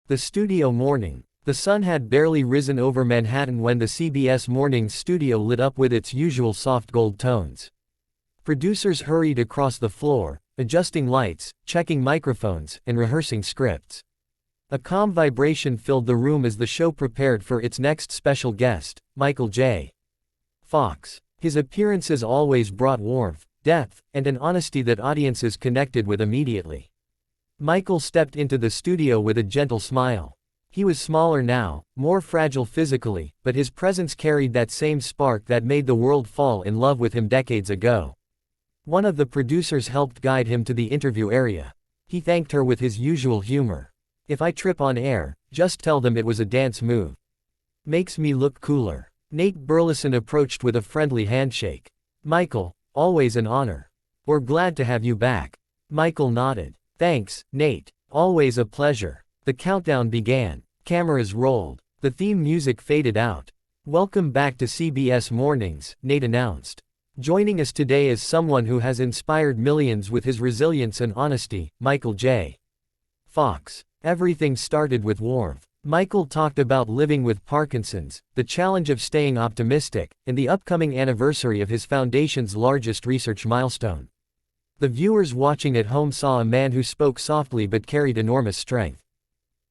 The studio morning. The sun had barely risen over Manhattan when the CBS Mornings studio lit up with its usual soft gold tones. Producers hurried across the floor, adjusting lights, checking microphones, and rehearsing scripts. A calm vibration filled the room as the show prepared for its next special guest, Michael J. Fox. His appearances always brought warmth, depth, and an honesty that audiences connected with immediately. Michael stepped into the studio with a gentle smile. He was smaller now, more fragile physically, but his presence carried that same spark that made the world fall in love with him decades ago. One of the producers helped guide him to the interview area. He thanked her with his usual humor. "If I trip on air, just tell them it was a dance move. Makes me look cooler." Nate Burleson approached with a friendly handshake. "Michael, always an honor. We're glad to have you back." Michael nodded. "Thanks, Nate. Always a pleasure." The countdown began. Cameras rolled. The theme music faded out. "Welcome back to CBS Mornings," Nate announced. "Joining us today is someone who has inspired millions with his resilience and honesty, Michael J. Fox." Everything started with warmth. Michael talked about living with Parkinson's, the challenge of staying optimistic, and the upcoming anniversary of his foundation's largest research milestone. The viewers watching at home saw a man who spoke softly but carried enormous strength.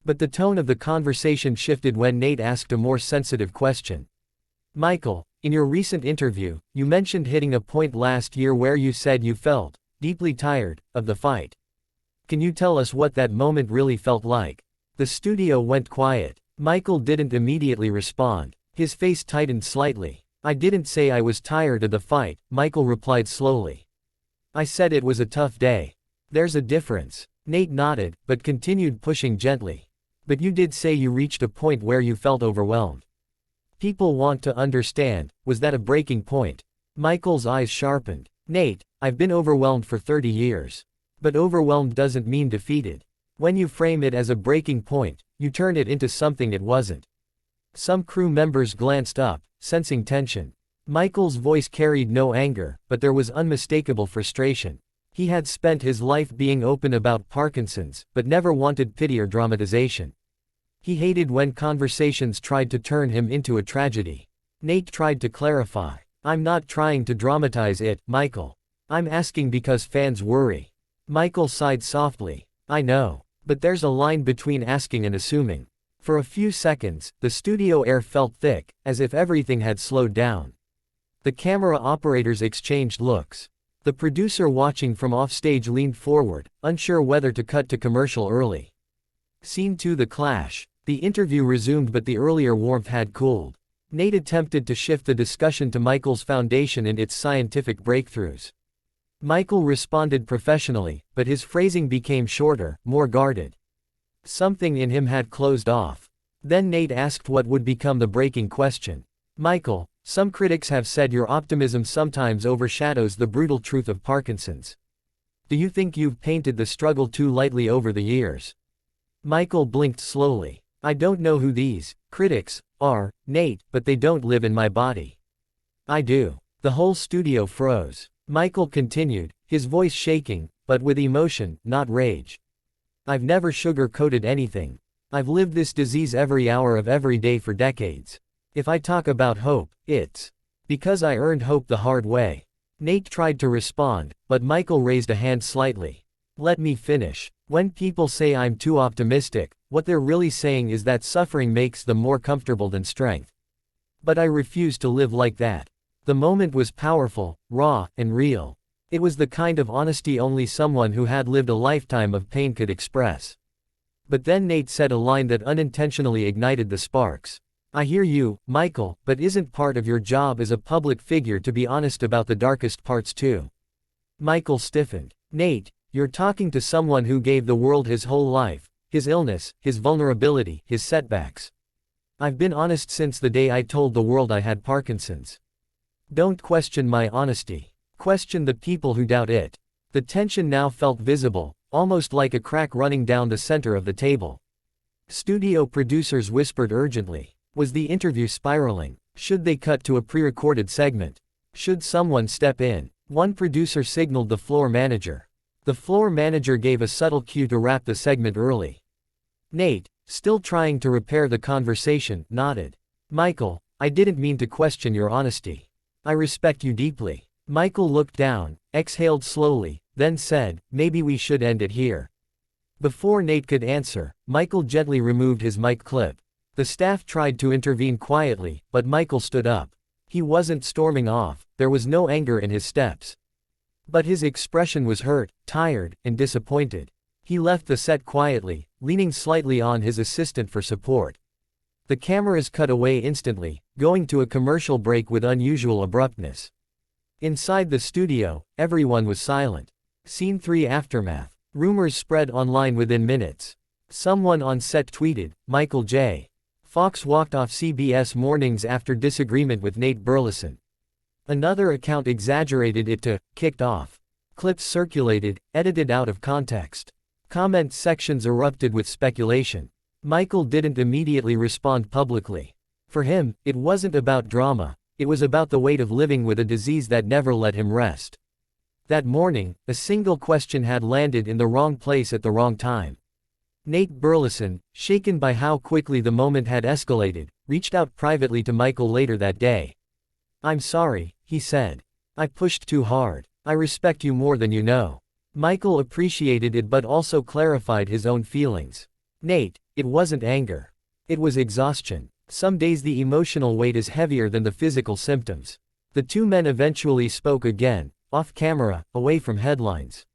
But the tone of the conversation shifted when Nate asked a more sensitive question. "Michael, in your recent interview, you mentioned hitting a point last year where you said you felt deeply tired of the fight. Can you tell us what that moment really felt like?" The studio went quiet. Michael didn't immediately respond. His face tightened slightly. "I didn't say I was tired of the fight," Michael replied slowly. "I said it was a tough day. There's a difference." Nate nodded, but continued pushing gently. "But you did say you reached a point where you felt overwhelmed. People want to understand, was that a breaking point?" Michael's eyes sharpened. "Nate, I've been overwhelmed for 30 years. But overwhelmed doesn't mean defeated. When you frame it as a breaking point, you turn it into something it wasn't." Some crew members glanced up, sensing tension. Michael's voice carried no anger, but there was unmistakable frustration. He had spent his life being open about Parkinson's, but never wanted pity or dramatization. He hated when conversations tried to turn him into a tragedy. Nate tried to clarify. "I'm not trying to dramatize it, Michael. I'm asking because fans worry." Michael sighed softly. "I know. But there's a line between asking and assuming." For a few seconds, the studio air felt thick, as if everything had slowed down. The camera operators exchanged looks. The producer watching from offstage leaned forward, unsure whether to cut to commercial early. Scene 2: The Clash. The interview resumed, but the earlier warmth had cooled. Nate attempted to shift the discussion to Michael's foundation and its scientific breakthroughs. Michael responded professionally, but his phrasing became shorter, more guarded. Something in him had closed off. Then Nate asked what would become the breaking question. "Michael, some critics have said your optimism sometimes overshadows the brutal truth of Parkinson's. Do you think you've painted the struggle too lightly over the years?" Michael blinked slowly. "I don't know who these critics are, Nate, but they don't live in my body." "I do." The whole studio froze. Michael continued, his voice shaking, but with emotion, not rage. "I've never sugar-coated anything. I've lived this disease every hour of every day for decades. If I talk about hope, it's because I earned hope the hard way." Nate tried to respond, but Michael raised a hand slightly. "Let me finish. When people say I'm too optimistic, what they're really saying is that suffering makes them more comfortable than strength. But I refuse to live like that." The moment was powerful, raw, and real. It was the kind of honesty only someone who had lived a lifetime of pain could express. But then Nate said a line that unintentionally ignited the sparks. "I hear you, Michael, but isn't part of your job as a public figure to be honest about the darkest parts too?" Michael stiffened. "Nate, you're talking to someone who gave the world his whole life, his illness, his vulnerability, his setbacks. I've been honest since the day I told the world I had Parkinson's. Don't question my honesty. Question the people who doubt it." The tension now felt visible, almost like a crack running down the center of the table. Studio producers whispered urgently. Was the interview spiraling? Should they cut to a pre-recorded segment? Should someone step in? One producer signaled the floor manager. The floor manager gave a subtle cue to wrap the segment early. "Nate, still trying to repair the conversation, nodded. Michael, I didn't mean to question your honesty. I respect you deeply. Michael looked down, exhaled slowly, then said, maybe we should end it here. Before Nate could answer, Michael gently removed his mic clip. The staff tried to intervene quietly, but Michael stood up. He wasn't storming off, there was no anger in his steps. But his expression was hurt, tired, and disappointed. He left the set quietly, leaning slightly on his assistant for support. The cameras cut away instantly, going to a commercial break with unusual abruptness. Inside the studio, everyone was silent. Scene 3 Aftermath. Rumors spread online within minutes. Someone on set tweeted, Michael J. Fox walked off CBS Mornings after disagreement with Nate Burleson. Another account exaggerated it to, kicked off. Clips circulated, edited out of context. Comment sections erupted with speculation. Michael didn't immediately respond publicly. For him, it wasn't about drama, it was about the weight of living with a disease that never let him rest. That morning, a single question had landed in the wrong place at the wrong time. Nate Burleson, shaken by how quickly the moment had escalated, reached out privately to Michael later that day. I'm sorry, he said. I pushed too hard. I respect you more than you know. Michael appreciated it but also clarified his own feelings. Nate, it wasn't anger. It was exhaustion. Some days the emotional weight is heavier than the physical symptoms. The two men eventually spoke again, off camera, away from headlines.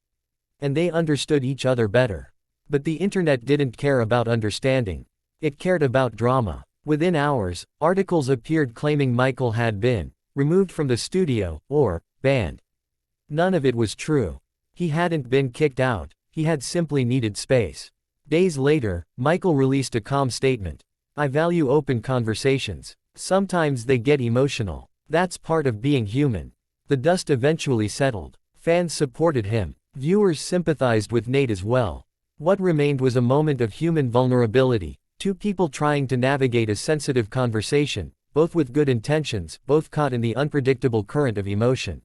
And they understood each other better. But the internet didn't care about understanding. It cared about drama. Within hours, articles appeared claiming Michael had been removed from the studio, or banned. None of it was true. He hadn't been kicked out, he had simply needed space. Days later, Michael released a calm statement. I value open conversations. Sometimes they get emotional. That's part of being human. The dust eventually settled. Fans supported him. Viewers sympathized with Nate as well. What remained was a moment of human vulnerability, two people trying to navigate a sensitive conversation, both with good intentions, both caught in the unpredictable current of emotion.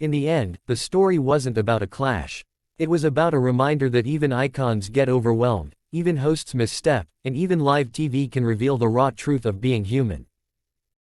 In the end, the story wasn't about a clash. It was about a reminder that even icons get overwhelmed, even hosts misstep, and even live TV can reveal the raw truth of being human.